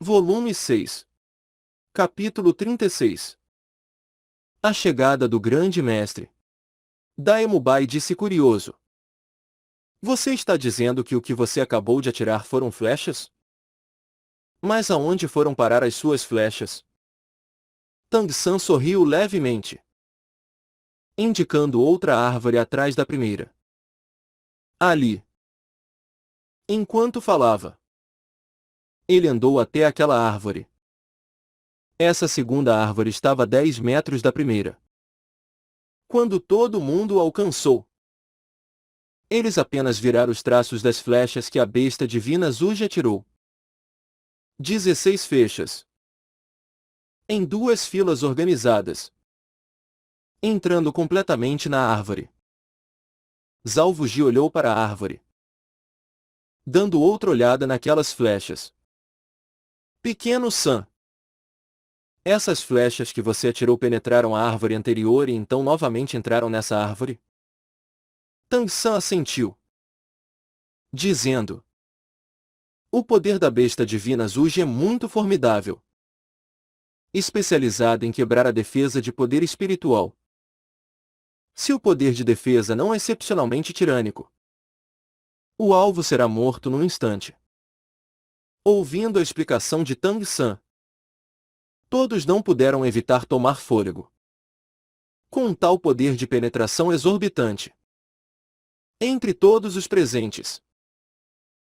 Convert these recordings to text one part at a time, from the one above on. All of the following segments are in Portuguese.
Volume 6. Capítulo 36. A chegada do grande mestre. Daemubai disse curioso. Você está dizendo que o que você acabou de atirar foram flechas? Mas aonde foram parar as suas flechas? Tang-san sorriu levemente, indicando outra árvore atrás da primeira. Ali. Enquanto falava, ele andou até aquela árvore. Essa segunda árvore estava a 10 metros da primeira. Quando todo mundo o alcançou, eles apenas viraram os traços das flechas que a besta divina Zuji atirou. 16 flechas. Em duas filas organizadas, entrando completamente na árvore. Zhao Wuji olhou para a árvore, dando outra olhada naquelas flechas. Pequeno San. Essas flechas que você atirou penetraram a árvore anterior e então novamente entraram nessa árvore? Tang-san assentiu, dizendo: o poder da besta divina Zuji é muito formidável, especializada em quebrar a defesa de poder espiritual. Se o poder de defesa não é excepcionalmente tirânico, o alvo será morto num instante. Ouvindo a explicação de Tang-san, todos não puderam evitar tomar fôlego. Com um tal poder de penetração exorbitante, entre todos os presentes,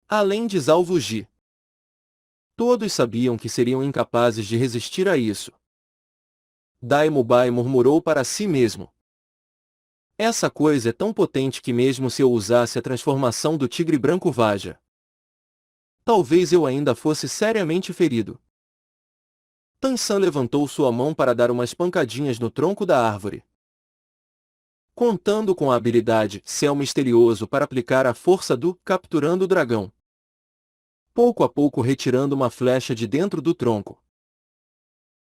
além de Zhao Wuji, todos sabiam que seriam incapazes de resistir a isso. Daemubai murmurou para si mesmo: essa coisa é tão potente que mesmo se eu usasse a transformação do tigre branco Vaja, talvez eu ainda fosse seriamente ferido. Tang-san levantou sua mão para dar umas pancadinhas no tronco da árvore, contando com a habilidade Céu Misterioso para aplicar a força do Capturando o Dragão, pouco a pouco retirando uma flecha de dentro do tronco.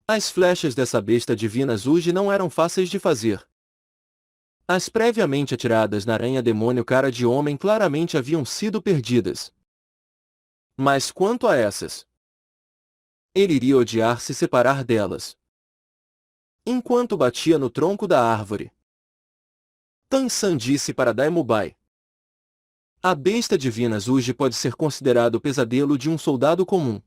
As flechas dessa besta divina Zuji não eram fáceis de fazer. As previamente atiradas na aranha demônio cara de homem claramente haviam sido perdidas. Mas quanto a essas, ele iria odiar se separar delas. Enquanto batia no tronco da árvore, Tang-san disse para Daemubai: a besta divina Zuji pode ser considerado o pesadelo de um soldado comum.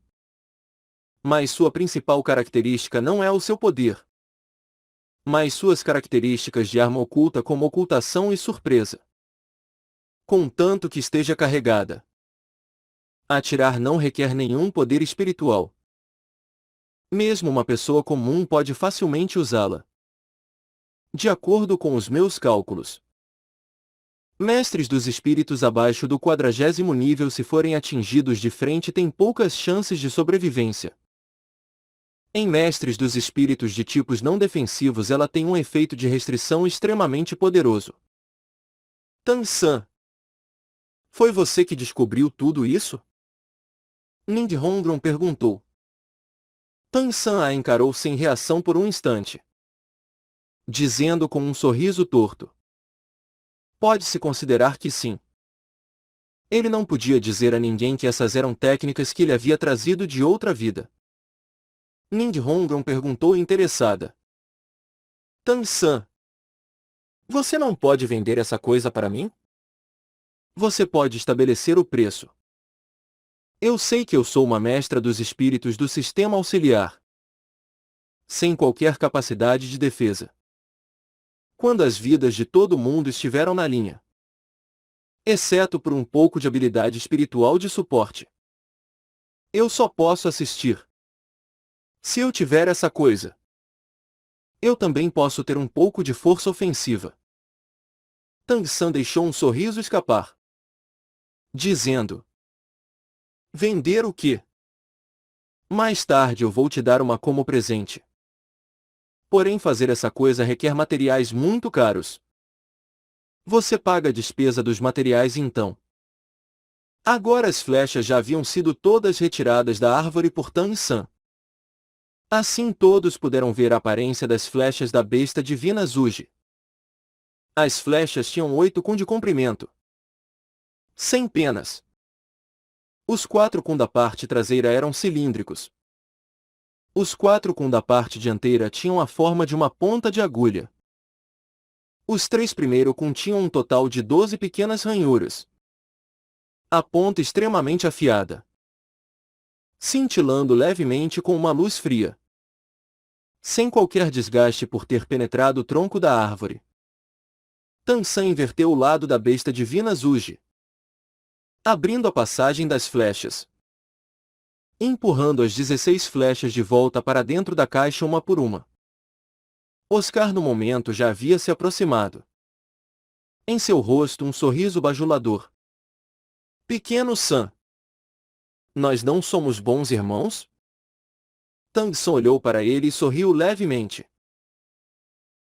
Mas sua principal característica não é o seu poder, mas suas características de arma oculta como ocultação e surpresa. Contanto que esteja carregada, atirar não requer nenhum poder espiritual. Mesmo uma pessoa comum pode facilmente usá-la. De acordo com os meus cálculos, mestres dos espíritos abaixo do 40º nível, se forem atingidos de frente, têm poucas chances de sobrevivência. Em mestres dos espíritos de tipos não defensivos, ela tem um efeito de restrição extremamente poderoso. Tang-san, foi você que descobriu tudo isso? Nindhongron perguntou. Tang-san a encarou sem reação por um instante, dizendo com um sorriso torto: pode-se considerar que sim. Ele não podia dizer a ninguém que essas eram técnicas que ele havia trazido de outra vida. Nindhongron perguntou interessada: Tang-san, você não pode vender essa coisa para mim? Você pode estabelecer o preço. Eu sei que eu sou uma mestra dos espíritos do sistema auxiliar, sem qualquer capacidade de defesa. Quando as vidas de todo mundo estiveram na linha, exceto por um pouco de habilidade espiritual de suporte, eu só posso assistir. Se eu tiver essa coisa, eu também posso ter um pouco de força ofensiva. Tang-san deixou um sorriso escapar, dizendo: vender o quê? Mais tarde eu vou te dar uma como presente. Porém, fazer essa coisa requer materiais muito caros. Você paga a despesa dos materiais então. Agora as flechas já haviam sido todas retiradas da árvore por Tang-san. Assim todos puderam ver a aparência das flechas da besta divina Zuji. As flechas tinham 8 kun de comprimento, 100 penas. Os 4 kun da parte traseira eram cilíndricos, Os 4 Kun da parte dianteira tinham a forma de uma ponta de agulha. Os 3 primeiros Kun tinham um total de 12 pequenas ranhuras. A ponta extremamente afiada, cintilando levemente com uma luz fria, sem qualquer desgaste por ter penetrado o tronco da árvore. Tansan inverteu o lado da besta divina Zuji, abrindo a passagem das flechas, empurrando as 16 flechas de volta para dentro da caixa uma por uma. Oscar no momento já havia se aproximado. Em seu rosto um sorriso bajulador. Pequeno San, nós não somos bons irmãos? Tangson olhou para ele e sorriu levemente.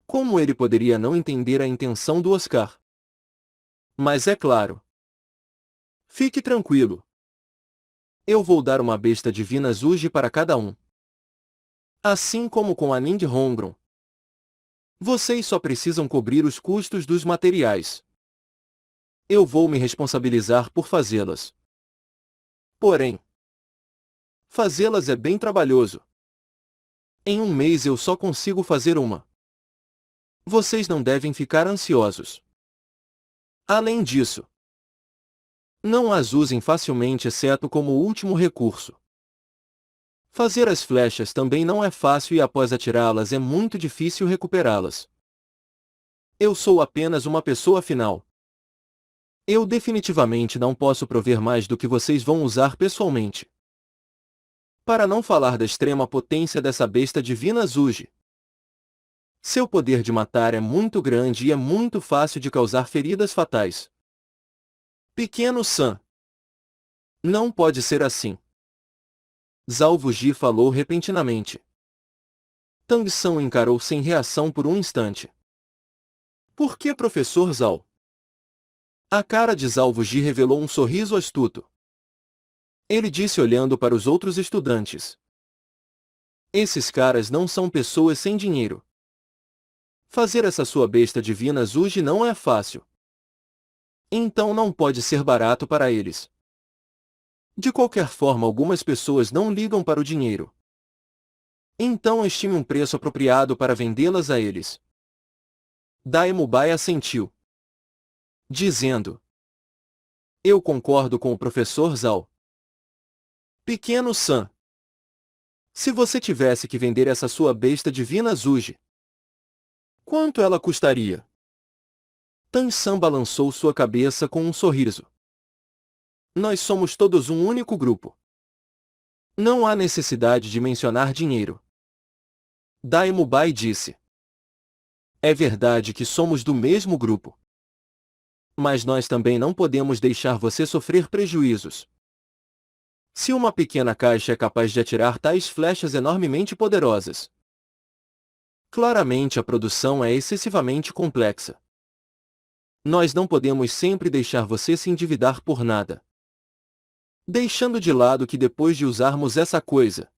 Como ele poderia não entender a intenção do Oscar? Mas é claro. Fique tranquilo. Eu vou dar uma besta divina Zuji para cada um. Assim como com a Ninja Hongron. Vocês só precisam cobrir os custos dos materiais. Eu vou me responsabilizar por fazê-las. Porém, fazê-las é bem trabalhoso. Em um mês eu só consigo fazer uma. Vocês não devem ficar ansiosos. Além disso, não as usem facilmente exceto como último recurso. Fazer as flechas também não é fácil e após atirá-las é muito difícil recuperá-las. Eu sou apenas uma pessoa final. Eu definitivamente não posso prover mais do que vocês vão usar pessoalmente. Para não falar da extrema potência dessa besta divina Zuji. Seu poder de matar é muito grande e é muito fácil de causar feridas fatais. Pequeno San. Não pode ser assim. Zhao Wuji falou repentinamente. Tang San encarou sem reação por um instante. Por que, professor Zhao? A cara de Zhao Wuji revelou um sorriso astuto. Ele disse olhando para os outros estudantes. Esses caras não são pessoas sem dinheiro. Fazer essa sua besta divina Zuji não é fácil. Então não pode ser barato para eles. De qualquer forma, algumas pessoas não ligam para o dinheiro. Então estime um preço apropriado para vendê-las a eles. Daemubai assentiu, dizendo: eu concordo com o professor Zhao. Pequeno San. Se você tivesse que vender essa sua besta divina Zuji, quanto ela custaria? Tan-san balançou sua cabeça com um sorriso. Nós somos todos um único grupo. Não há necessidade de mencionar dinheiro. Daemubai disse. É verdade que somos do mesmo grupo. Mas nós também não podemos deixar você sofrer prejuízos. Se uma pequena caixa é capaz de atirar tais flechas enormemente poderosas, claramente a produção é excessivamente complexa. Nós não podemos sempre deixar você se endividar por nada. Deixando de lado que depois de usarmos essa coisa,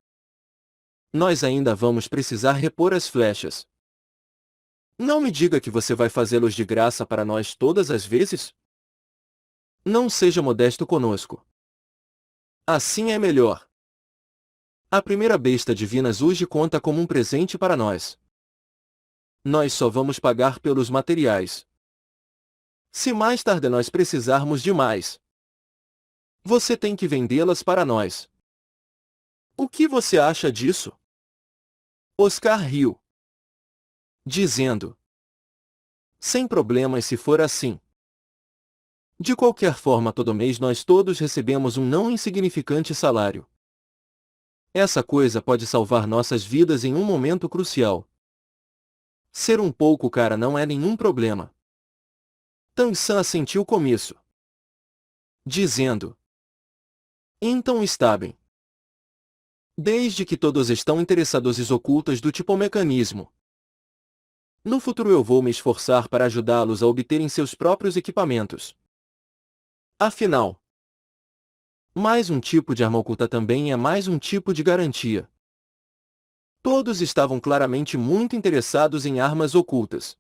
nós ainda vamos precisar repor as flechas. Não me diga que você vai fazê-los de graça para nós todas as vezes? Não seja modesto conosco. Assim é melhor. A primeira besta divina Zuji conta como um presente para nós. Nós só vamos pagar pelos materiais. Se mais tarde nós precisarmos de mais, você tem que vendê-las para nós. O que você acha disso? Oscar riu, dizendo: sem problemas se for assim. De qualquer forma, todo mês nós todos recebemos um não insignificante salário. Essa coisa pode salvar nossas vidas em um momento crucial. Ser um pouco cara não é nenhum problema. Tan-san assentiu com isso, dizendo: então está bem. Desde que todos estão interessados em ocultas do tipo mecanismo. No futuro eu vou me esforçar para ajudá-los a obterem seus próprios equipamentos. Afinal, mais um tipo de arma oculta também é mais um tipo de garantia. Todos estavam claramente muito interessados em armas ocultas.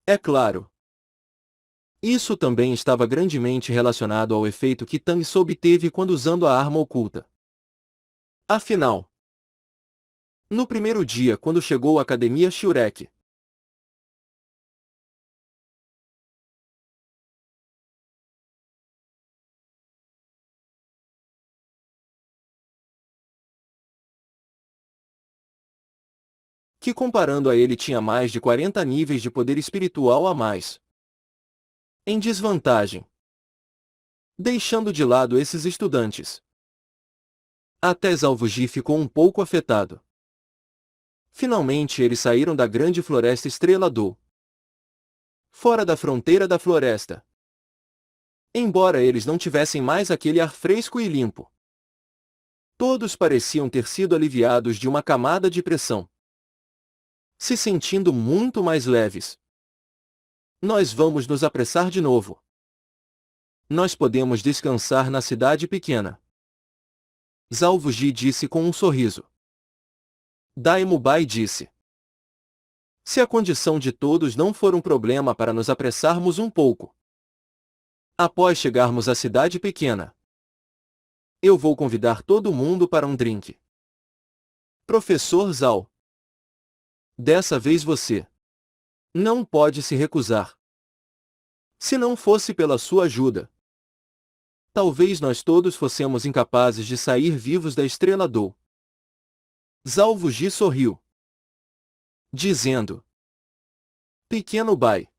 É claro. Isso também estava grandemente relacionado ao efeito que Tang obteve quando usando a arma oculta. Afinal, No primeiro dia, quando chegou à Academia Shurek, que comparando a ele tinha mais de 40 níveis de poder espiritual a mais. Em desvantagem. Deixando de lado esses estudantes. Até Zalvuji ficou um pouco afetado. Finalmente eles saíram da grande floresta Estrela do. Fora da fronteira da floresta. Embora eles não tivessem mais aquele ar fresco e limpo. Todos pareciam ter sido aliviados de uma camada de pressão. Se sentindo muito mais leves. Nós vamos nos apressar de novo. Nós podemos descansar na cidade pequena. Zalvuji disse com um sorriso. Daimubai disse. Se a condição de todos não for um problema para nos apressarmos um pouco. Após chegarmos à cidade pequena. Eu vou convidar todo mundo para um drink. Professor Zal. Dessa vez você não pode se recusar. Se não fosse pela sua ajuda, talvez nós todos fossemos incapazes de sair vivos da Estrela do. Zalvuji sorriu, dizendo: Pequeno Bai,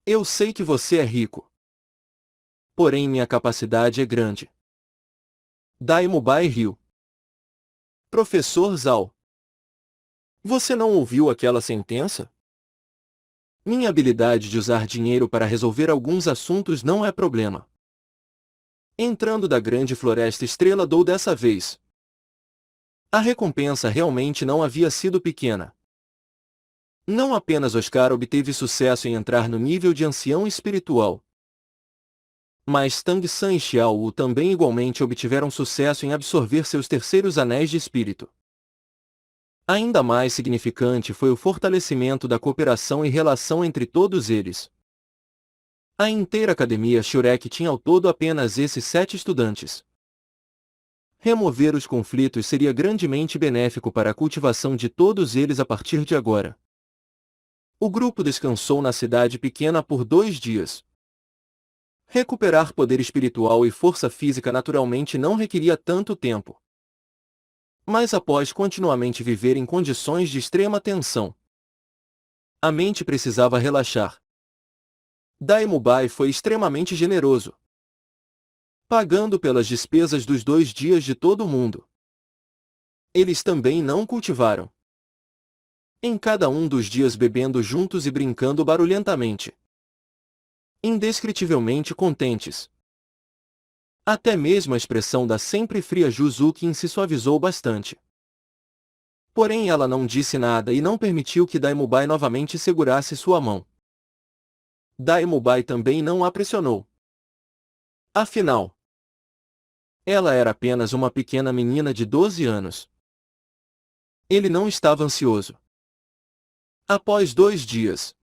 eu sei que você é rico. Porém minha capacidade é grande. Daimubai riu. Professor Zal, você não ouviu aquela sentença? Minha habilidade de usar dinheiro para resolver alguns assuntos não é problema. Entrando da grande floresta Estrela do dessa vez. A recompensa realmente não havia sido pequena. Não apenas Oscar obteve sucesso em entrar no nível de ancião espiritual, mas Tang San e Xiao Wu também igualmente obtiveram sucesso em absorver seus terceiros anéis de espírito. Ainda mais significante foi o fortalecimento da cooperação e relação entre todos eles. A inteira Academia Shurek tinha ao todo apenas esses 7 estudantes. Remover os conflitos seria grandemente benéfico para a cultivação de todos eles a partir de agora. O grupo descansou na cidade pequena por 2 dias. Recuperar poder espiritual e força física naturalmente não requeria tanto tempo. Mas após continuamente viver em condições de extrema tensão, a mente precisava relaxar. Daimubai foi extremamente generoso, pagando pelas despesas dos 2 dias de todo mundo. Eles também não cultivaram. Em cada um dos dias bebendo juntos e brincando barulhentamente. Indescritivelmente contentes. Até mesmo a expressão da sempre fria Juzukin se suavizou bastante. Porém ela não disse nada e não permitiu que Daimubai novamente segurasse sua mão. Daimubai também não a pressionou. Afinal, ela era apenas uma pequena menina de 12 anos. Ele não estava ansioso. Após 2 dias,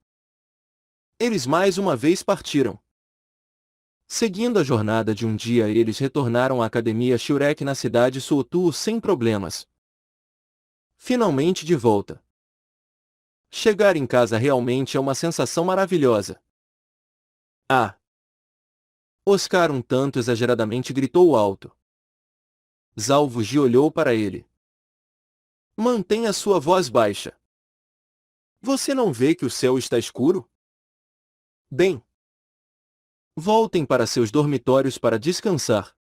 eles mais uma vez partiram. Seguindo a jornada de um dia, eles retornaram à Academia Shurek na cidade Suotuo sem problemas. Finalmente de volta. Chegar em casa realmente é uma sensação maravilhosa. Ah! Oscar um tanto exageradamente gritou alto. Zalvuji olhou para ele. Mantenha sua voz baixa. Você não vê que o céu está escuro? Bem, voltem para seus dormitórios para descansar.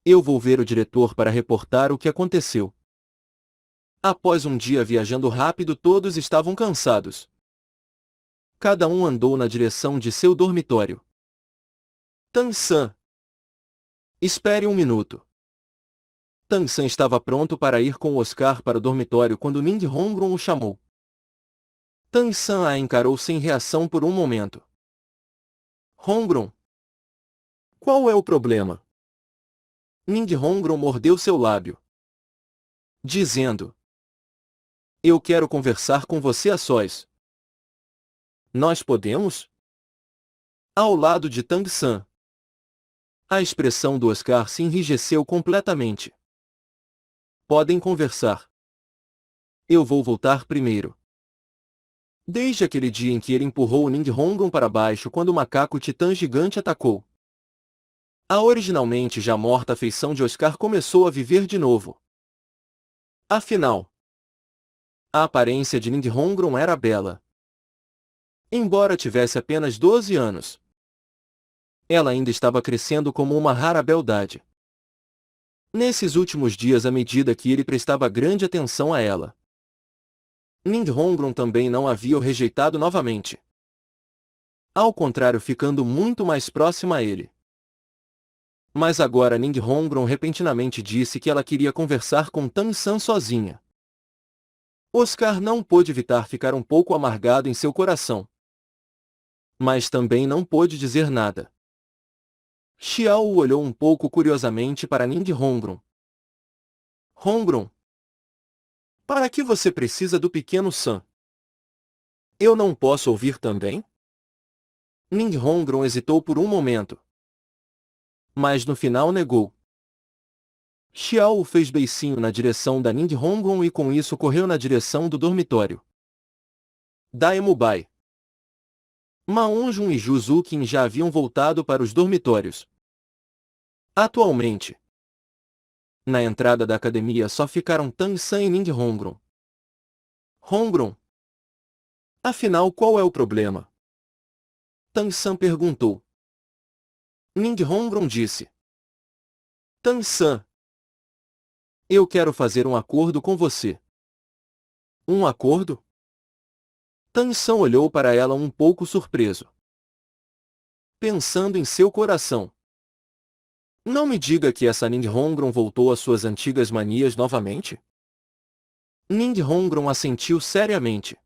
Eu vou ver o diretor para reportar o que aconteceu. Após um dia viajando rápido, todos estavam cansados. Cada um andou na direção de seu dormitório. Tan-san. Espere um minuto. Tan-san estava pronto para ir com Oscar para o dormitório quando Ning Hongron o chamou. Tan-san a encarou sem reação por um momento. Hongron. Qual é o problema? Ning Hongron mordeu seu lábio, dizendo: Eu quero conversar com você a sós. Nós podemos? Ao lado de Tang-san. A expressão do Oscar se enrijeceu completamente. Podem conversar. Eu vou voltar primeiro. Desde aquele dia em que ele empurrou o Ninghongron para baixo quando o macaco titã gigante atacou. A originalmente já morta feição de Oscar começou a viver de novo. Afinal, a aparência de Ninghongron era bela. Embora tivesse apenas 12 anos, ela ainda estava crescendo como uma rara beldade. Nesses últimos dias, à medida que ele prestava grande atenção a ela, Ninghongron também não havia o rejeitado novamente. Ao contrário, ficando muito mais próxima a ele. Mas agora Ninghongron repentinamente disse que ela queria conversar com Tan-san sozinha. Oscar não pôde evitar ficar um pouco amargado em seu coração. Mas também não pôde dizer nada. Xiao olhou um pouco curiosamente para Ninghongron. Hongron, para que você precisa do pequeno San? Eu não posso ouvir também? Ninghongron hesitou por um momento. Mas no final negou. Xiao fez beicinho na direção da Ninghongron e com isso correu na direção do dormitório. Daemubai, Maonjun e Juzukin já haviam voltado para os dormitórios. Atualmente, na entrada da academia só ficaram Tan-san e Ninghongron. Hongron, afinal qual é o problema? Tan-san perguntou. Ninghongron disse. Tan-san, eu quero fazer um acordo com você. Um acordo? Tan-san olhou para ela um pouco surpreso. Pensando em seu coração. Não me diga que essa Ninghongron voltou às suas antigas manias novamente? Ninghongron assentiu seriamente.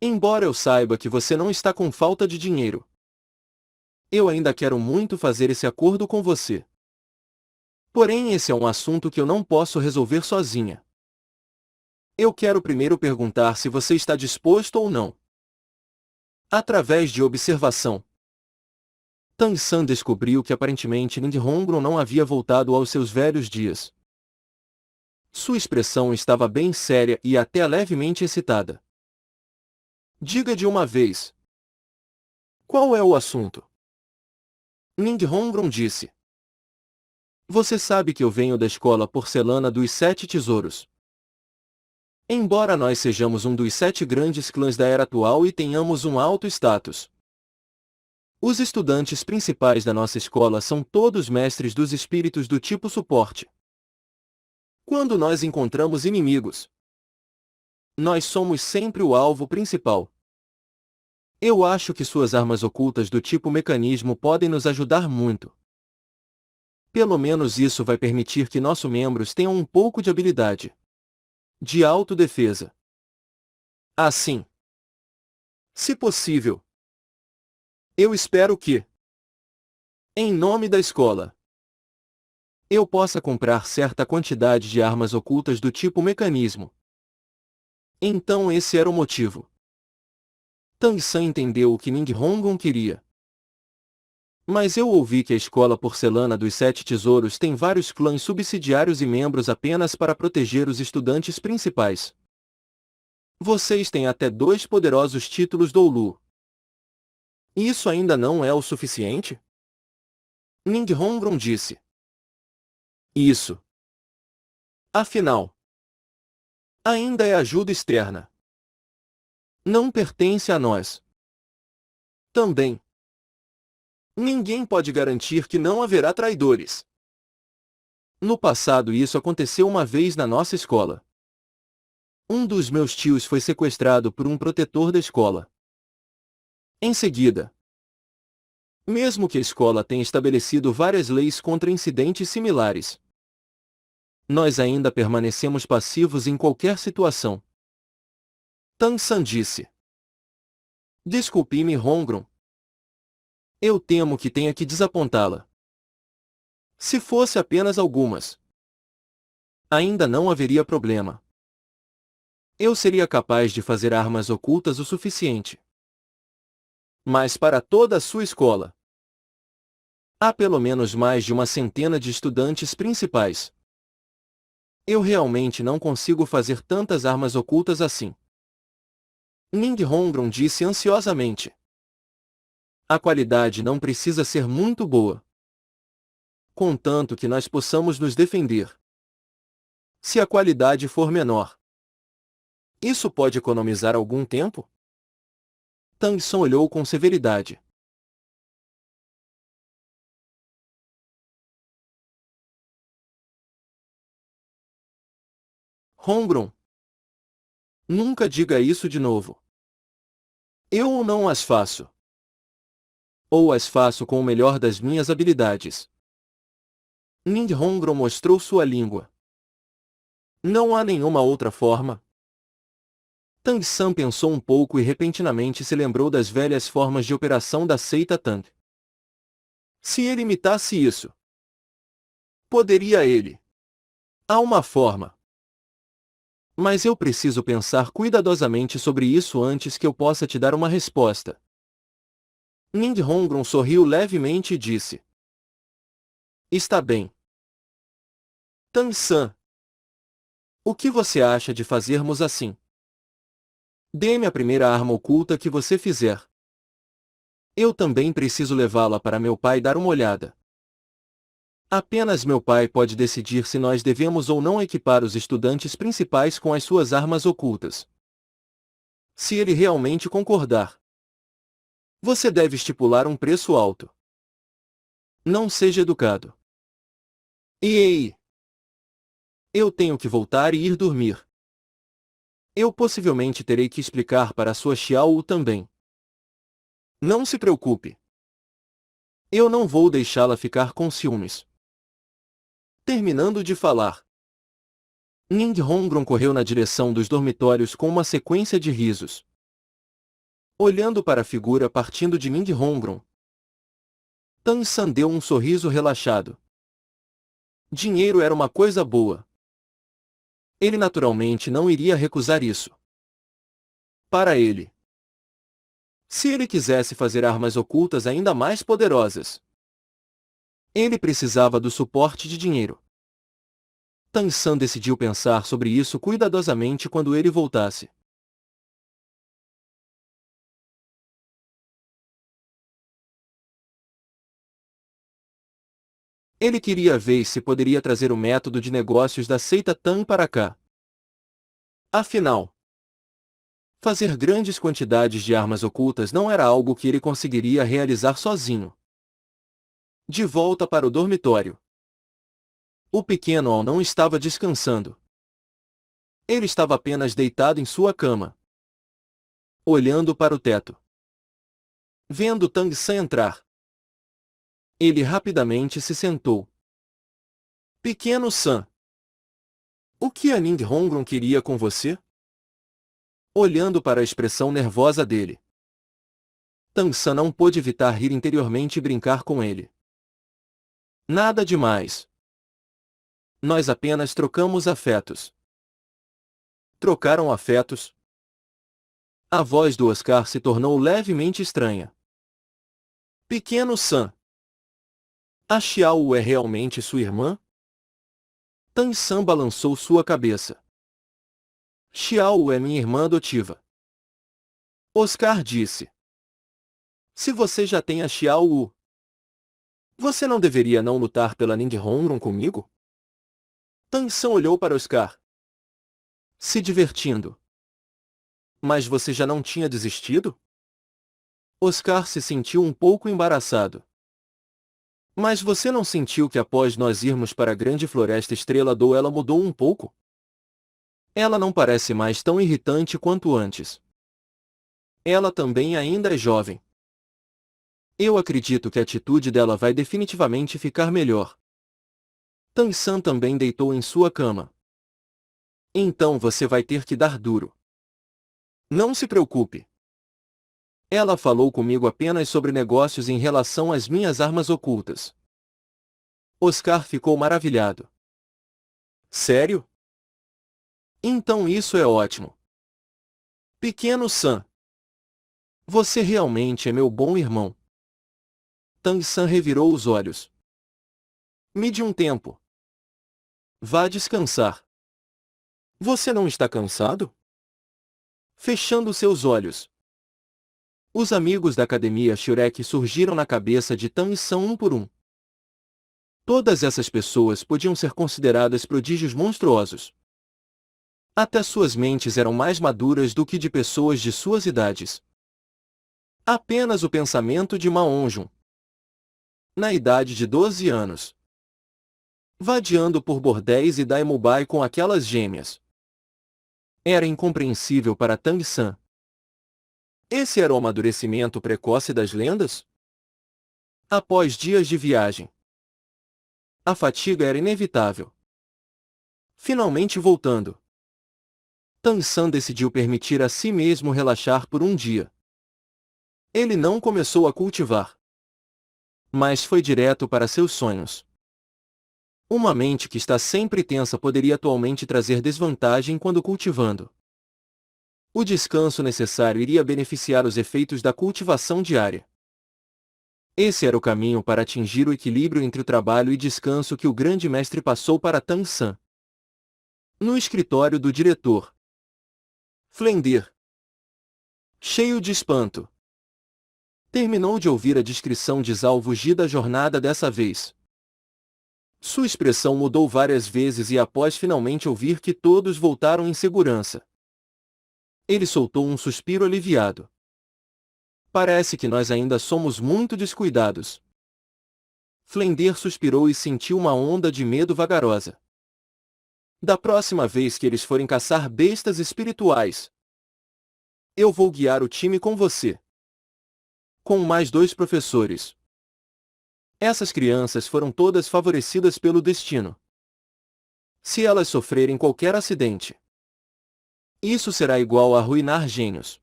Embora eu saiba que você não está com falta de dinheiro, eu ainda quero muito fazer esse acordo com você. Porém, esse é um assunto que eu não posso resolver sozinha. Eu quero primeiro perguntar se você está disposto ou não. Através de observação, Tan-san descobriu que aparentemente Ninghongron não havia voltado aos seus velhos dias. Sua expressão estava bem séria e até levemente excitada. Diga de uma vez. Qual é o assunto? Ninghongron disse. Você sabe que eu venho da escola porcelana dos 7 tesouros. Embora nós sejamos um dos 7 grandes clãs da era atual e tenhamos um alto status, os estudantes principais da nossa escola são todos mestres dos espíritos do tipo suporte. Quando nós encontramos inimigos, nós somos sempre o alvo principal. Eu acho que suas armas ocultas do tipo mecanismo podem nos ajudar muito. Pelo menos isso vai permitir que nossos membros tenham um pouco de habilidade de autodefesa. Assim, se possível, eu espero que, em nome da escola, eu possa comprar certa quantidade de armas ocultas do tipo mecanismo. Então esse era o motivo. Tan-san entendeu o que Ninghongron queria. Mas eu ouvi que a escola porcelana dos 7 tesouros tem vários clãs subsidiários e membros apenas para proteger os estudantes principais. Vocês têm até 2 poderosos títulos Doulu. Isso ainda não é o suficiente? Ninghongron disse. Isso. Afinal, ainda é ajuda externa. Não pertence a nós. Também, ninguém pode garantir que não haverá traidores. No passado isso aconteceu uma vez na nossa escola. Um dos meus tios foi sequestrado por um protetor da escola. Em seguida, mesmo que a escola tenha estabelecido várias leis contra incidentes similares, nós ainda permanecemos passivos em qualquer situação. Tan-san disse. Desculpe-me, Hongron. Eu temo que tenha que desapontá-la. Se fosse apenas algumas, ainda não haveria problema. Eu seria capaz de fazer armas ocultas o suficiente. Mas para toda a sua escola, há pelo menos mais de uma centena de estudantes principais. Eu realmente não consigo fazer tantas armas ocultas assim. Ning Hongron disse ansiosamente. A qualidade não precisa ser muito boa. Contanto que nós possamos nos defender. Se a qualidade for menor, isso pode economizar algum tempo? Tang Son olhou com severidade. Hongron, nunca diga isso de novo. Eu não as faço. Ou as faço com o melhor das minhas habilidades. Ning Hongron mostrou sua língua. Não há nenhuma outra forma. Tang San pensou um pouco e repentinamente se lembrou das velhas formas de operação da seita Tang. Se ele imitasse isso, poderia ele. Há uma forma. Mas eu preciso pensar cuidadosamente sobre isso antes que eu possa te dar uma resposta. Ning Hongron sorriu levemente e disse. Está bem. Tang San, o que você acha de fazermos assim? Dê-me a primeira arma oculta que você fizer. Eu também preciso levá-la para meu pai dar uma olhada. Apenas meu pai pode decidir se nós devemos ou não equipar os estudantes principais com as suas armas ocultas. Se ele realmente concordar, você deve estipular um preço alto. Não seja educado. Ei! Eu tenho que voltar e ir dormir. Eu possivelmente terei que explicar para a sua Xiao também. Não se preocupe. Eu não vou deixá-la ficar com ciúmes. Terminando de falar, Ning Hongron correu na direção dos dormitórios com uma sequência de risos. Olhando para a figura partindo de Ning Hongron, Tang San deu um sorriso relaxado. Dinheiro era uma coisa boa. Ele naturalmente não iria recusar isso. Para ele. Se ele quisesse fazer armas ocultas ainda mais poderosas, ele precisava do suporte de dinheiro. Tang San decidiu pensar sobre isso cuidadosamente quando ele voltasse. Ele queria ver se poderia trazer o método de negócios da seita Tang para cá. Afinal, fazer grandes quantidades de armas ocultas não era algo que ele conseguiria realizar sozinho. De volta para o dormitório. O pequeno Al não estava descansando. Ele estava apenas deitado em sua cama, olhando para o teto. Vendo Tang San entrar, ele rapidamente se sentou. Pequeno San, o que a Ning Hongron queria com você? Olhando para a expressão nervosa dele, Tang San não pôde evitar rir interiormente e brincar com ele. Nada demais. Nós apenas trocamos afetos. Trocaram afetos? A voz do Oscar se tornou levemente estranha. Pequeno San, a Xiao é realmente sua irmã? Tang San balançou sua cabeça. Xiao é minha irmã adotiva. Oscar disse. Se você já tem a Xiao, você não deveria não lutar pela Ning Hongron comigo? Tang San olhou para Oscar, se divertindo. Mas você já não tinha desistido? Oscar se sentiu um pouco embaraçado. Mas você não sentiu que após nós irmos para a grande floresta Estrela d'Or ela mudou um pouco? Ela não parece mais tão irritante quanto antes. Ela também ainda é jovem. Eu acredito que a atitude dela vai definitivamente ficar melhor. Tang San também deitou em sua cama. Então você vai ter que dar duro. Não se preocupe. Ela falou comigo apenas sobre negócios em relação às minhas armas ocultas. Oscar ficou maravilhado. Sério? Então isso é ótimo. Pequeno San, você realmente é meu bom irmão. Tang San revirou os olhos. Me dê um tempo. Vá descansar. Você não está cansado? Fechando seus olhos. Os amigos da Academia Shurek surgiram na cabeça de Tan e San um por um. Todas essas pessoas podiam ser consideradas prodígios monstruosos. Até suas mentes eram mais maduras do que de pessoas de suas idades. Apenas o pensamento de Ma Onjun, na idade de 12 anos, vadiando por bordéis e Daimubai com aquelas gêmeas. Era incompreensível para Tang San. Esse era o amadurecimento precoce das lendas? Após dias de viagem, a fatiga era inevitável. Finalmente voltando, Tang San decidiu permitir a si mesmo relaxar por um dia. Ele não começou a cultivar, mas foi direto para seus sonhos. Uma mente que está sempre tensa poderia atualmente trazer desvantagem quando cultivando. O descanso necessário iria beneficiar os efeitos da cultivação diária. Esse era o caminho para atingir o equilíbrio entre o trabalho e descanso que o grande mestre passou para Tang San. No escritório do diretor Flender, cheio de espanto, terminou de ouvir a descrição de Zhao Wuji da jornada dessa vez. Sua expressão mudou várias vezes e após finalmente ouvir que todos voltaram em segurança, ele soltou um suspiro aliviado. Parece que nós ainda somos muito descuidados. Flender suspirou e sentiu uma onda de medo vagarosa. Da próxima vez que eles forem caçar bestas espirituais, eu vou guiar o time com você. Com mais 2 professores. Essas crianças foram todas favorecidas pelo destino. Se elas sofrerem qualquer acidente, isso será igual a arruinar gênios.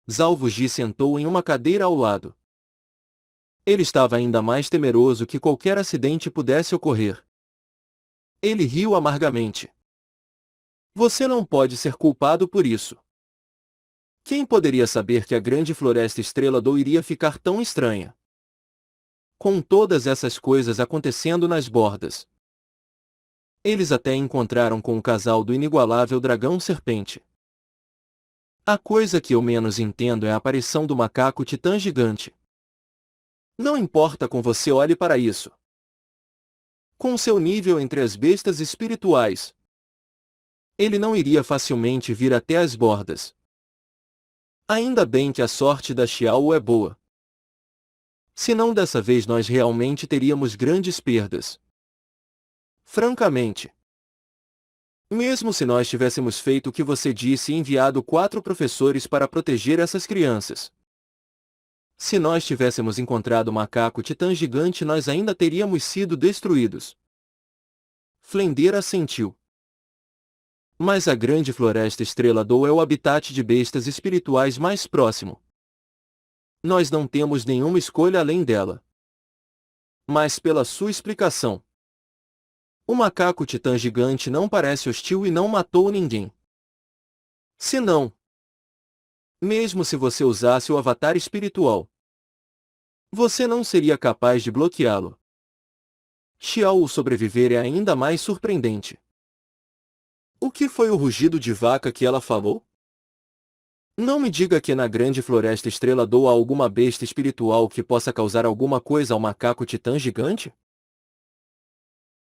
Zhao Wuji sentou em uma cadeira ao lado. Ele estava ainda mais temeroso que qualquer acidente pudesse ocorrer. Ele riu amargamente. Você não pode ser culpado por isso. Quem poderia saber que a grande floresta Estrela Do iria ficar tão estranha? Com todas essas coisas acontecendo nas bordas. Eles até encontraram com o casal do inigualável dragão serpente. A coisa que eu menos entendo é a aparição do macaco titã gigante. Não importa como você olhe para isso. Com seu nível entre as bestas espirituais, ele não iria facilmente vir até as bordas. Ainda bem que a sorte da Xiao é boa. Senão dessa vez nós realmente teríamos grandes perdas. Francamente. Mesmo se nós tivéssemos feito o que você disse e enviado 4 professores para proteger essas crianças. Se nós tivéssemos encontrado o macaco titã gigante nós ainda teríamos sido destruídos. Flender assentiu. Mas a grande floresta Estrela Do é o habitat de bestas espirituais mais próximo. Nós não temos nenhuma escolha além dela. Mas pela sua explicação, o macaco titã gigante não parece hostil e não matou ninguém. Se não, mesmo se você usasse o avatar espiritual, você não seria capaz de bloqueá-lo. Xiao sobreviver é ainda mais surpreendente. O que foi o rugido de vaca que ela falou? Não me diga que na grande floresta Estrela Do há alguma besta espiritual que possa causar alguma coisa ao macaco titã gigante?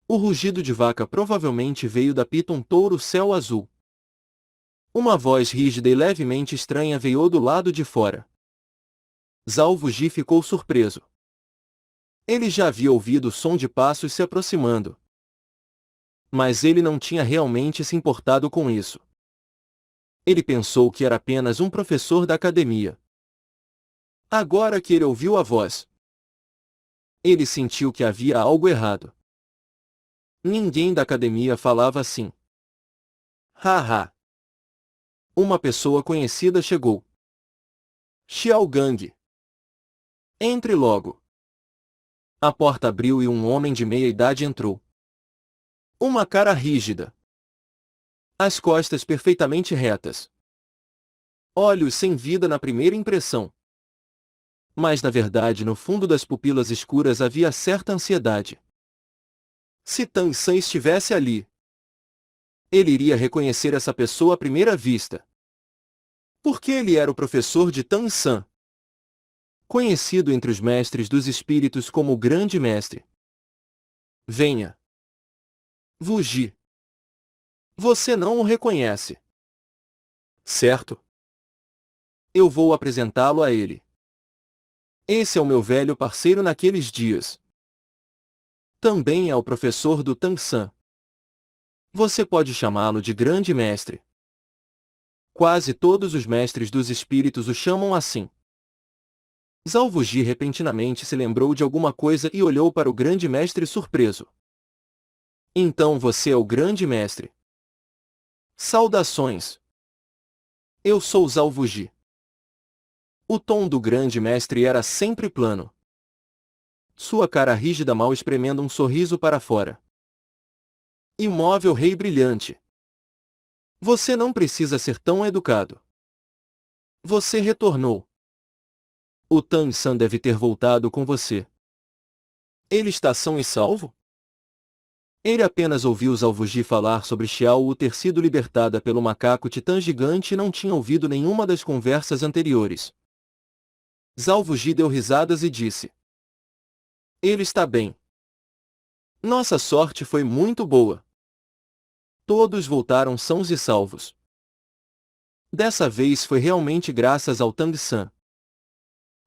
O rugido de vaca provavelmente veio da Piton Touro Céu Azul. Uma voz rígida e levemente estranha veio do lado de fora. Zhao Wuji ficou surpreso. Ele já havia ouvido o som de passos se aproximando. Mas ele não tinha realmente se importado com isso. Ele pensou que era apenas um professor da academia. Agora que ele ouviu a voz, ele sentiu que havia algo errado. Ninguém da academia falava assim. Haha. Uma pessoa conhecida chegou. Xiao Gang. Entre logo. A porta abriu e um homem de meia idade entrou. Uma cara rígida. As costas perfeitamente retas. Olhos sem vida na primeira impressão. Mas na verdade no fundo das pupilas escuras havia certa ansiedade. Se Tang San estivesse ali, Ele iria reconhecer essa pessoa à primeira vista. Porque ele era o professor de Tang San, conhecido entre os mestres dos espíritos como o Grande Mestre. Venha. Wu Ji. Você não o reconhece. Certo? Eu vou apresentá-lo a ele. Esse é o meu velho parceiro naqueles dias. Também é o professor do Tang San. Você pode chamá-lo de Grande Mestre. Quase todos os mestres dos espíritos o chamam assim. Zhao Wuji repentinamente se lembrou de alguma coisa e olhou para o Grande Mestre surpreso. Então você é o Grande Mestre. Saudações. Eu sou Zhao Wuji. O tom do Grande Mestre era sempre plano. Sua cara rígida mal espremendo um sorriso para fora. Imóvel rei brilhante. Você não precisa ser tão educado. Você retornou. O Tang San deve ter voltado com você. Ele está são e salvo? Ele apenas ouviu Zhao Wuji falar sobre Xiao Wu ter sido libertada pelo macaco titã gigante e não tinha ouvido nenhuma das conversas anteriores. Zhao Wuji deu risadas e disse: Ele está bem. Nossa sorte foi muito boa. Todos voltaram sãos e salvos. Dessa vez foi realmente graças ao Tang San.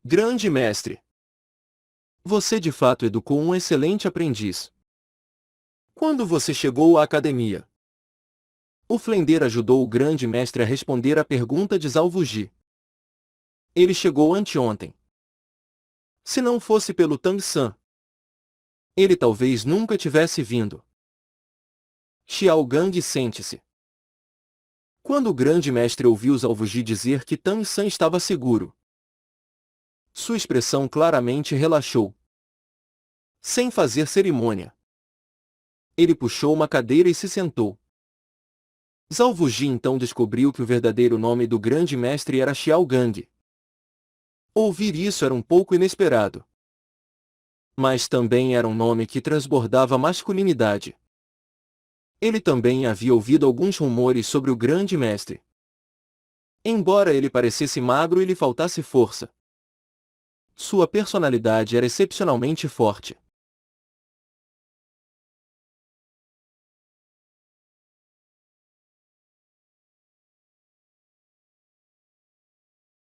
Grande mestre. Você de fato educou um excelente aprendiz. Quando você chegou à academia? O Flender ajudou o grande mestre a responder à pergunta de Zhao Wuji. Ele chegou anteontem. Se não fosse pelo Tang San, ele talvez nunca tivesse vindo. Xiao Gang, sente-se. Quando o grande mestre ouviu Zhao Wuji dizer que Tang San estava seguro, sua expressão claramente relaxou. Sem fazer cerimônia, ele puxou uma cadeira e se sentou. Zhao Wuji então descobriu que o verdadeiro nome do grande mestre era Xiao Gang. Ouvir isso era um pouco inesperado. Mas também era um nome que transbordava masculinidade. Ele também havia ouvido alguns rumores sobre o grande mestre. Embora ele parecesse magro e lhe faltasse força, sua personalidade era excepcionalmente forte.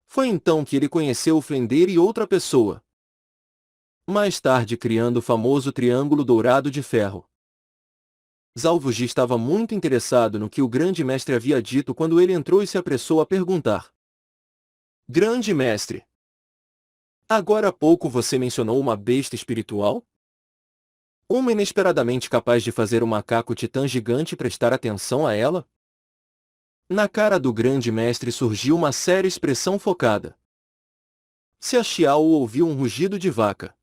Foi então que ele conheceu o Flender e outra pessoa. Mais tarde criando o famoso Triângulo Dourado de Ferro. Zhao Wuji estava muito interessado no que o grande mestre havia dito quando ele entrou e se apressou a perguntar. Grande mestre, agora há pouco você mencionou uma besta espiritual? Uma inesperadamente capaz de fazer um macaco titã gigante prestar atenção a ela? Na cara do grande mestre surgiu uma séria expressão focada. Se a Xiao ouviu um rugido de vaca,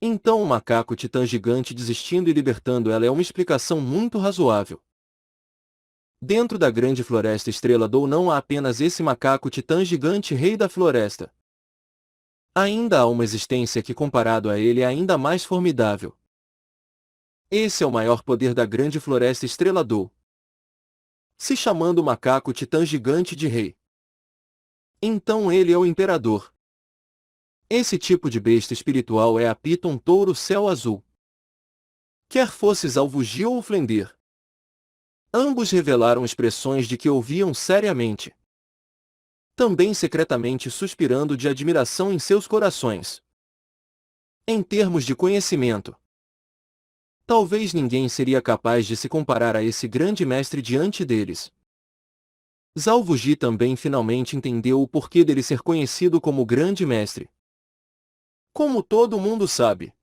então o macaco titã gigante desistindo e libertando ela é uma explicação muito razoável. Dentro da grande floresta Estrela Dou não há apenas esse macaco titã gigante rei da floresta. Ainda há uma existência que comparado a ele é ainda mais formidável. Esse é o maior poder da grande floresta Estrela Dou, se chamando o macaco titã gigante de rei. Então ele é o imperador. Esse tipo de besta espiritual é a Piton Touro Céu Azul. Quer fosse Zhao Wuji ou Flender, ambos revelaram expressões de que ouviam seriamente. Também secretamente suspirando de admiração em seus corações. Em termos de conhecimento, talvez ninguém seria capaz de se comparar a esse grande mestre diante deles. Zhao Wuji também finalmente entendeu o porquê dele ser conhecido como grande mestre. Como todo mundo sabe,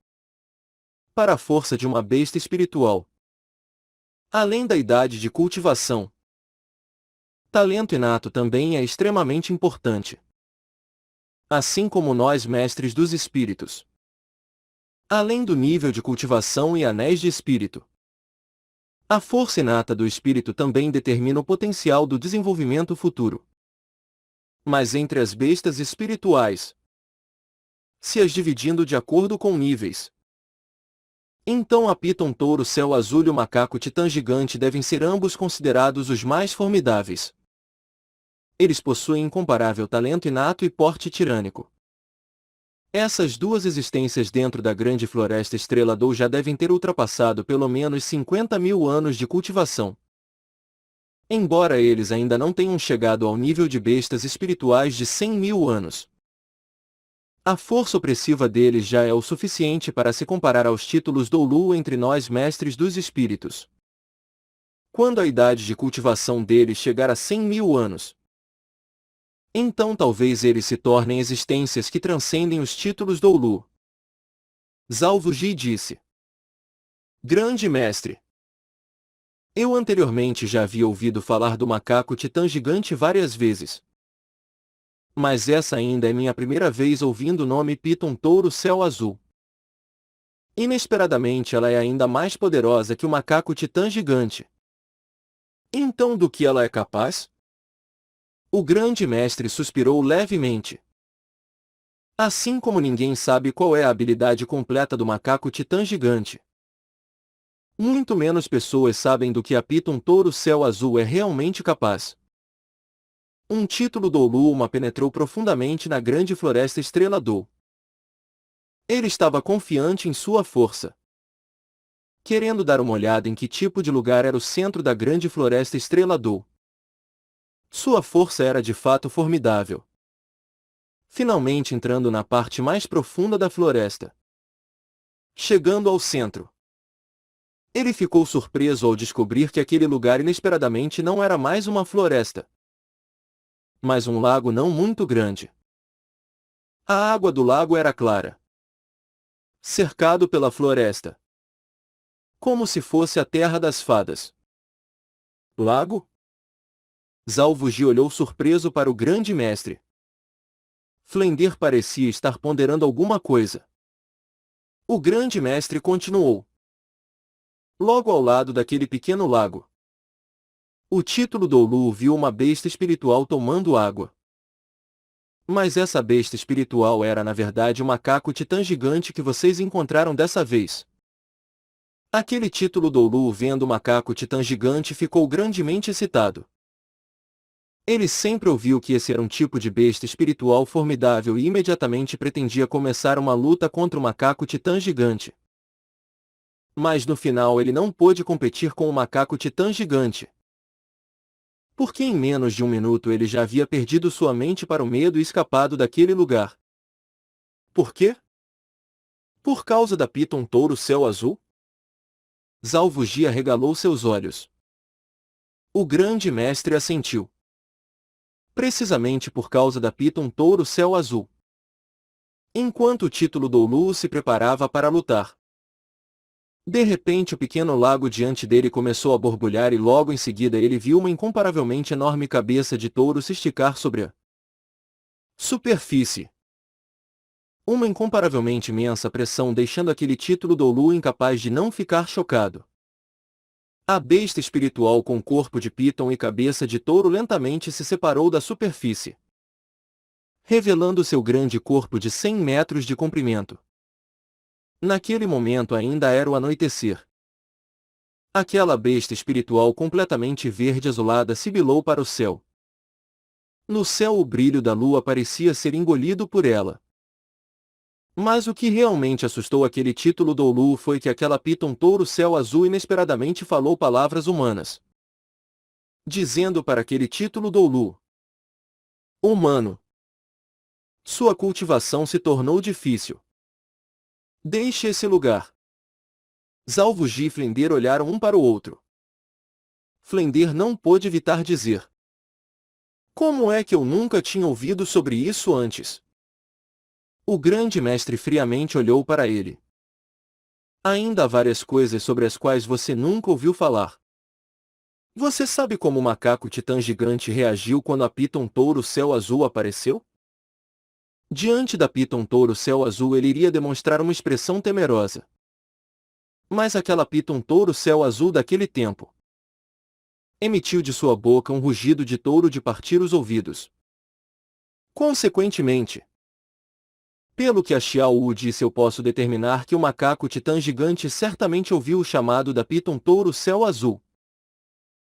para a força de uma besta espiritual, além da idade de cultivação, talento inato também é extremamente importante. Assim como nós mestres dos espíritos. Além do nível de cultivação e anéis de espírito, a força inata do espírito também determina o potencial do desenvolvimento futuro. Mas entre as bestas espirituais, se as dividindo de acordo com níveis, Então a Piton Touro Céu Azul e o Macaco Titã Gigante devem ser ambos considerados os mais formidáveis. Eles possuem incomparável talento inato e porte tirânico. Essas duas existências dentro da grande floresta Estrela Dou já devem ter ultrapassado pelo menos 50.000 anos de cultivação. Embora eles ainda não tenham chegado ao nível de bestas espirituais de 100.000 anos. A força opressiva deles já é o suficiente para se comparar aos títulos Doulu entre nós mestres dos espíritos. Quando a idade de cultivação deles chegar a 100.000 anos, então talvez eles se tornem existências que transcendem os títulos Doulu. Zalvo Ji disse: Grande mestre! Eu anteriormente já havia ouvido falar do macaco titã gigante várias vezes. Mas essa ainda é minha primeira vez ouvindo o nome Piton Touro Céu Azul. Inesperadamente ela é ainda mais poderosa que o macaco titã gigante. Então do que ela é capaz? O grande mestre suspirou levemente. Assim como ninguém sabe qual é a habilidade completa do macaco titã gigante. Muito menos pessoas sabem do que a Piton Touro Céu Azul é realmente capaz. Um título Douluma penetrou profundamente na grande floresta Estrela Dou. Ele estava confiante em sua força. Querendo dar uma olhada em que tipo de lugar era o centro da grande floresta Estrela Dou. Sua força era de fato formidável. Finalmente entrando na parte mais profunda da floresta. Chegando ao centro. Ele ficou surpreso ao descobrir que aquele lugar inesperadamente não era mais uma floresta, mas um lago não muito grande. A água do lago era clara, cercado pela floresta, como se fosse a terra das fadas. Lago? Zalvuji olhou surpreso para o grande mestre. Flender parecia estar ponderando alguma coisa. O grande mestre continuou. Logo ao lado daquele pequeno lago, o título Doulu viu uma besta espiritual tomando água. Mas essa besta espiritual era na verdade o macaco titã gigante que vocês encontraram dessa vez. Aquele título Doulu vendo o macaco titã gigante ficou grandemente excitado. Ele sempre ouviu que esse era um tipo de besta espiritual formidável e imediatamente pretendia começar uma luta contra o macaco titã gigante. Mas no final ele não pôde competir com o macaco titã gigante. Porque em menos de um minuto ele já havia perdido sua mente para o medo e escapado daquele lugar. Por quê? Por causa da Piton Touro Céu Azul? Zalvuji arregalou seus olhos. O grande mestre assentiu. Precisamente por causa da Piton Touro Céu Azul. Enquanto o título Doulu se preparava para lutar. De repente o pequeno lago diante dele começou a borbulhar e logo em seguida ele viu uma incomparavelmente enorme cabeça de touro se esticar sobre a superfície. Uma incomparavelmente imensa pressão deixando aquele título Doulu incapaz de não ficar chocado. A besta espiritual com corpo de Piton e cabeça de touro lentamente se separou da superfície, revelando seu grande corpo de 100 metros de comprimento. Naquele momento ainda era o anoitecer. Aquela besta espiritual completamente verde azulada sibilou para o céu. No céu o brilho da lua parecia ser engolido por ela. Mas o que realmente assustou aquele título Doulu foi que aquela Piton Touro Céu Azul inesperadamente falou palavras humanas. Dizendo para aquele título Doulu: Humano. Sua cultivação se tornou difícil. Deixe esse lugar. Zalvuji e Flender olharam um para o outro. Flender não pôde evitar dizer: Como é que eu nunca tinha ouvido sobre isso antes? O grande mestre friamente olhou para ele. Ainda há várias coisas sobre as quais você nunca ouviu falar. Você sabe como o macaco titã gigante reagiu quando a Piton Touro Céu Azul apareceu? Diante da Piton Touro Céu Azul ele iria demonstrar uma expressão temerosa. Mas aquela Piton Touro Céu Azul daquele tempo emitiu de sua boca um rugido de touro de partir os ouvidos. Consequentemente, Pelo que a Xiao Wu disse, eu posso determinar que o macaco titã gigante certamente ouviu o chamado da Piton Touro Céu Azul,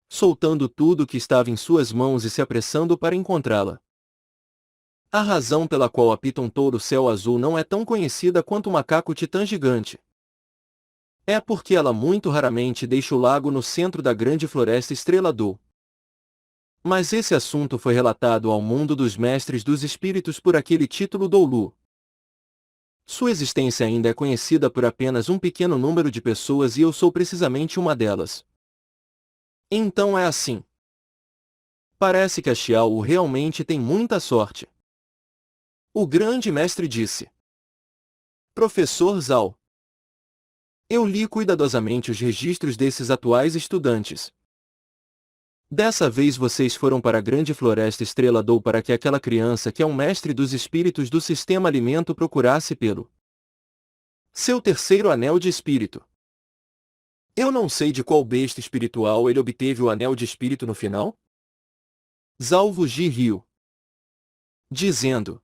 soltando tudo que estava em suas mãos e se apressando para encontrá-la. A razão pela qual a Piton Touro Céu Azul não é tão conhecida quanto o macaco titã gigante é porque ela muito raramente deixa o lago no centro da grande floresta Estrela d'Or. Mas esse assunto foi relatado ao mundo dos mestres dos espíritos por aquele título Doulu. Sua existência ainda é conhecida por apenas um pequeno número de pessoas e eu sou precisamente uma delas. Então é assim. Parece que a Xiao realmente tem muita sorte. O grande mestre disse. Professor Zhao. Eu li cuidadosamente os registros desses atuais estudantes. Dessa vez vocês foram para a grande floresta Estrela d'Or para que aquela criança que é um mestre dos espíritos do sistema alimento procurasse pelo seu terceiro anel de espírito. Eu não sei de qual besta espiritual ele obteve o anel de espírito no final. Zhao Wuji riu, dizendo.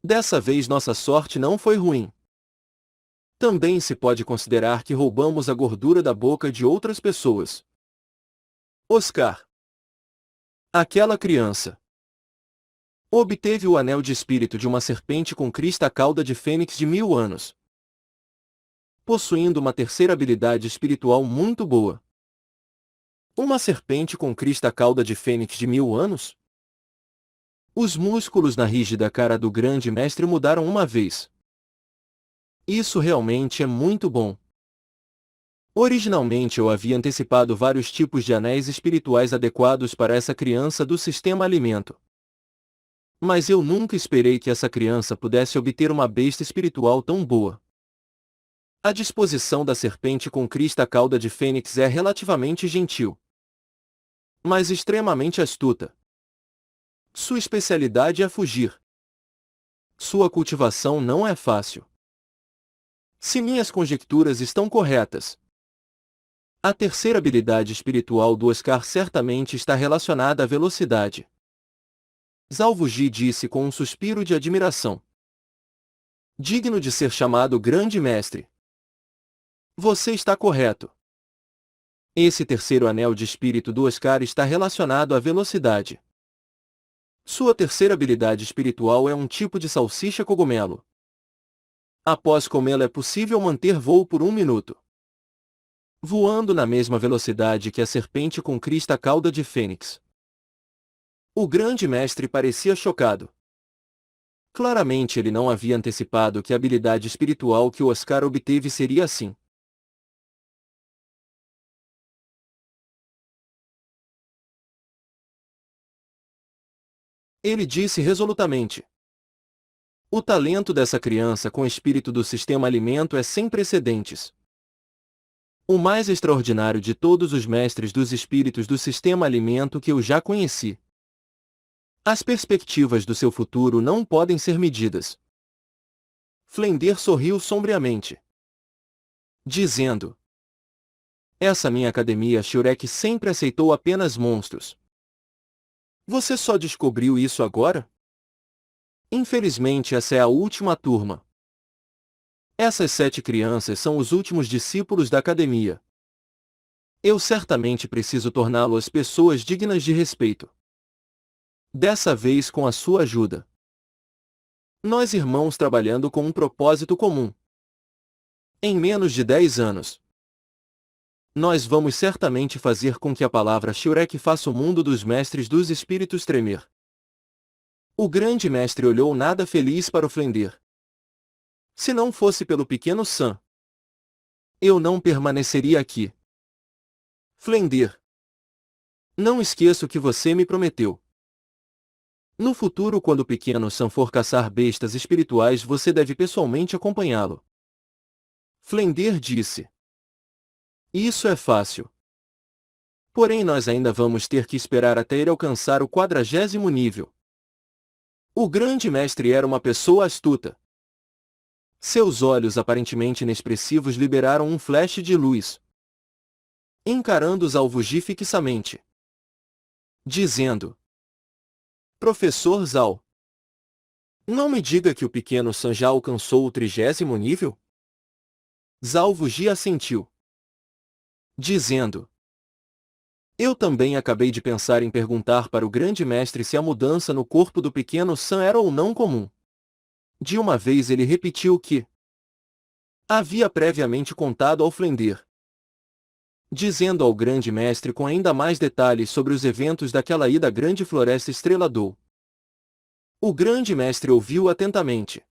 Dessa vez nossa sorte não foi ruim. Também se pode considerar que roubamos a gordura da boca de outras pessoas. Oscar. Aquela criança obteve o anel de espírito de uma serpente com crista cauda de fênix de 1000 anos, possuindo uma terceira habilidade espiritual muito boa. Uma serpente com crista cauda de fênix de 1000 anos? Os músculos na rígida cara do grande mestre mudaram uma vez. Isso realmente é muito bom. Originalmente eu havia antecipado vários tipos de anéis espirituais adequados para essa criança do sistema alimento. Mas eu nunca esperei que essa criança pudesse obter uma besta espiritual tão boa. A disposição da serpente com crista cauda de fênix é relativamente gentil, mas extremamente astuta. Sua especialidade é fugir. Sua cultivação não é fácil. Se minhas conjecturas estão corretas, a terceira habilidade espiritual do Oscar certamente está relacionada à velocidade. Zhao Wuji disse com um suspiro de admiração. Digno de ser chamado grande mestre. Você está correto. Esse terceiro anel de espírito do Oscar está relacionado à velocidade. Sua terceira habilidade espiritual é um tipo de salsicha cogumelo. Após comê-la é possível manter voo por 1 minuto, voando na mesma velocidade que a serpente com crista cauda de fênix. O grande mestre parecia chocado. Claramente ele não havia antecipado que a habilidade espiritual que o Oscar obteve seria assim. Ele disse resolutamente. O talento dessa criança com espírito do sistema alimento é sem precedentes. O mais extraordinário de todos os mestres dos espíritos do sistema alimento que eu já conheci. As perspectivas do seu futuro não podem ser medidas. Flender sorriu sombriamente, dizendo. Essa minha academia Shurek sempre aceitou apenas monstros. Você só descobriu isso agora? Infelizmente essa é a última turma. Essas 7 crianças são os últimos discípulos da academia. Eu certamente preciso torná-las pessoas dignas de respeito. Dessa vez com a sua ajuda. Nós irmãos trabalhando com um propósito comum. Em menos de 10 anos. Nós vamos certamente fazer com que a palavra Shurek faça o mundo dos mestres dos espíritos tremer. O grande mestre olhou nada feliz para o Flender. Se não fosse pelo pequeno Sam, eu não permaneceria aqui. Flender. Não esqueça o que você me prometeu. No futuro, quando o pequeno Sam for caçar bestas espirituais, você deve pessoalmente acompanhá-lo. Flender disse. Isso é fácil. Porém nós ainda vamos ter que esperar até ele alcançar o 40º nível. O grande mestre era uma pessoa astuta. Seus olhos aparentemente inexpressivos liberaram um flash de luz, encarando Zhao Wuji fixamente, dizendo. Professor Zhao. Não me diga que o pequeno San já alcançou o 30º nível? Zhao Wuji assentiu, dizendo: Eu também acabei de pensar em perguntar para o grande mestre se a mudança no corpo do pequeno San era ou não comum. De uma vez ele repetiu que havia previamente contado ao Flender, dizendo ao grande mestre com ainda mais detalhes sobre os eventos daquela ida à grande floresta Estrelador. O grande mestre ouviu atentamente,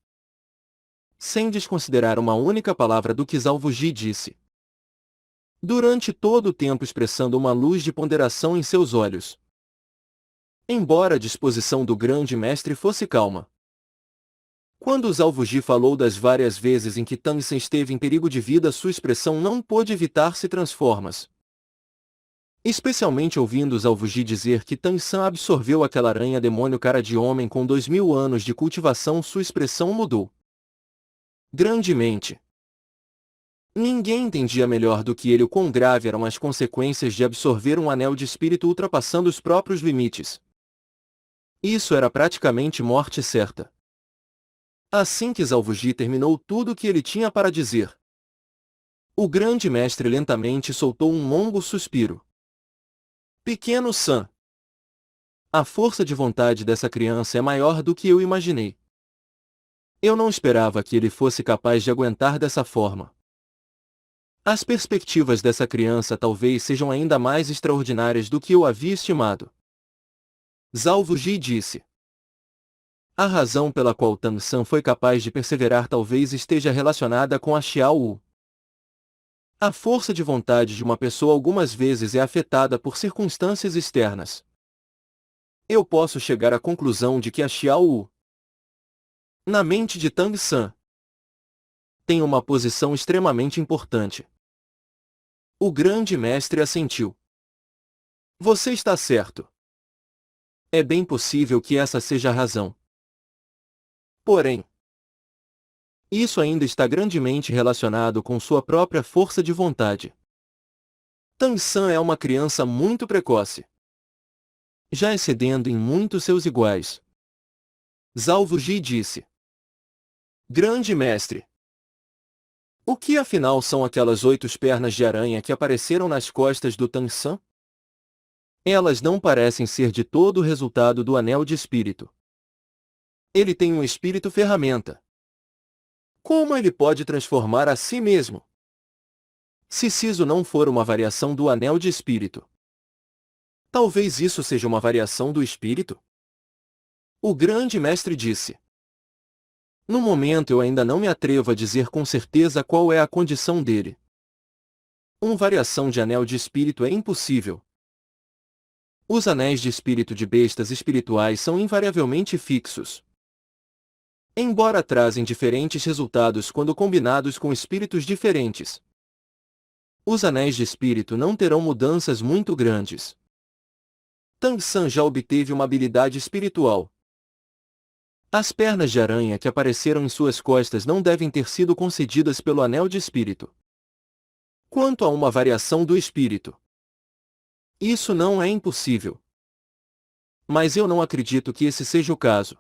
sem desconsiderar uma única palavra do que Zhao Wuji disse, durante todo o tempo expressando uma luz de ponderação em seus olhos. Embora a disposição do grande mestre fosse calma. Quando Zhao Wuji falou das várias vezes em que Tang Sen esteve em perigo de vida, sua expressão não pôde evitar se transformas. Especialmente ouvindo Zhao Wuji dizer que Tang San absorveu aquela aranha demônio cara de homem com 2000 anos de cultivação, sua expressão mudou grandemente. Ninguém entendia melhor do que ele o quão grave eram as consequências de absorver um anel de espírito ultrapassando os próprios limites. Isso era praticamente morte certa. Assim que Zhao Wuji terminou tudo o que ele tinha para dizer, o grande mestre lentamente soltou um longo suspiro. Pequeno San, a força de vontade dessa criança é maior do que eu imaginei. Eu não esperava que ele fosse capaz de aguentar dessa forma. As perspectivas dessa criança talvez sejam ainda mais extraordinárias do que eu havia estimado. Zhao Wuji disse. A razão pela qual Tang San foi capaz de perseverar talvez esteja relacionada com a Xiao Wu. A força de vontade de uma pessoa algumas vezes é afetada por circunstâncias externas. Eu posso chegar à conclusão de que a Xiao Wu, na mente de Tang San, tem uma posição extremamente importante. O grande mestre assentiu. Você está certo. É bem possível que essa seja a razão. Porém, isso ainda está grandemente relacionado com sua própria força de vontade. Tang San é uma criança muito precoce, já excedendo em muito seus iguais. Zhao Wuji disse. Grande mestre, o que afinal são aquelas 8 pernas de aranha que apareceram nas costas do Tang San? Elas não parecem ser de todo o resultado do anel de espírito. Ele tem um espírito ferramenta. Como ele pode transformar a si mesmo? Se isso não for uma variação do anel de espírito, talvez isso seja uma variação do espírito? O grande mestre disse. No momento eu ainda não me atrevo a dizer com certeza qual é a condição dele. Uma variação de anel de espírito é impossível. Os anéis de espírito de bestas espirituais são invariavelmente fixos. Embora trazem diferentes resultados quando combinados com espíritos diferentes, os anéis de espírito não terão mudanças muito grandes. Tang San já obteve uma habilidade espiritual. As pernas de aranha que apareceram em suas costas não devem ter sido concedidas pelo anel de espírito. Quanto a uma variação do espírito, isso não é impossível. Mas eu não acredito que esse seja o caso.